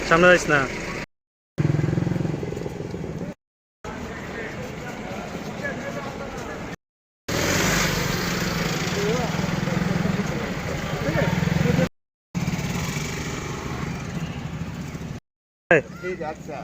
সামনে যাইস না। আচ্ছা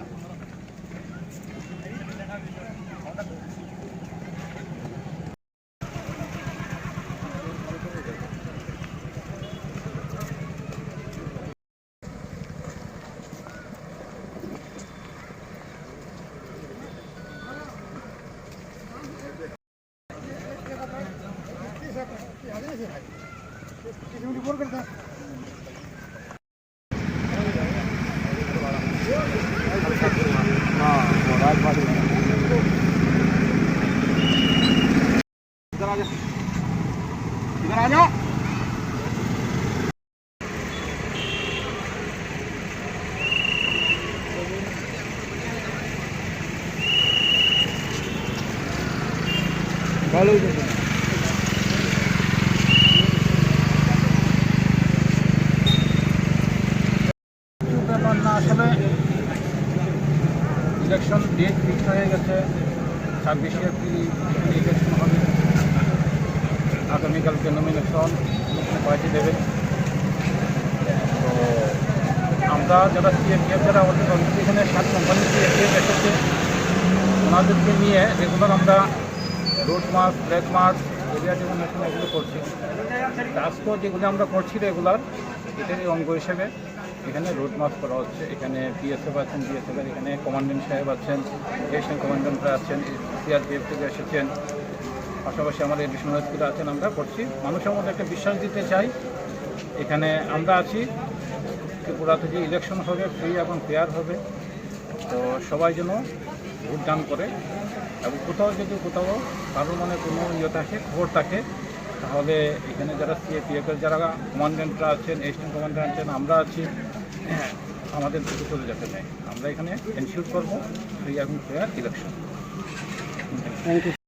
इधर आ जाओ। আসলে ইলেকশন ডেট ফিক্স হয়ে গেছে, 26শে এপ্রিল ইলেকশন হবে। আগামীকালকে নমিনেশন পার্টি দেবে। তো আমরা যারা সিএপিএফ যারা আমাদের এখানে 7 কোম্পানি সিএপিএফ এসেছে, ওনাদেরকে নিয়ে রেগুলার আমরা road March, flag March, area demonstration এগুলো করছি। আজকেও যেগুলো আমরা করছি রেগুলার, এটারই অঙ্গ হিসেবে এখানে রোড মার্চ করা হচ্ছে। এখানে বিএসএফ আছেন, বিএসএফের এখানে কমান্ডেন্ট সাহেব আছেন, এশিয়ান কমান্ডেন্টরা আছেন, সিআরপিএফ থেকে এসেছেন, পাশাপাশি আমাদের এডিশনাল এসপিরা আছেন। আমরা করছি, মানুষের মধ্যে একটা বিশ্বাস দিতে চাই এখানে আমরা আছি, ত্রিপুরাতে যে ইলেকশন হবে ফ্রি এবং ফেয়ার হবে। তো সবাই যেন ভোটদান করে, এবং কোথাও যদি কোথাও কারোর মনে কোনো ইয়ে থাকে, খবর থাকে, তাহলে এখানে যারা সিএপিএফের যারা কমান্ডেন্টরা আছেন, এশিয়ান কমান্ডেন্ট আছেন, আমরা আছি, আমাদের দিকে চলে যেতে নেই। আমরা এখানে এনশিওর করবো ফ্রি এবং ফেয়ার ইলেকশন। Thank you.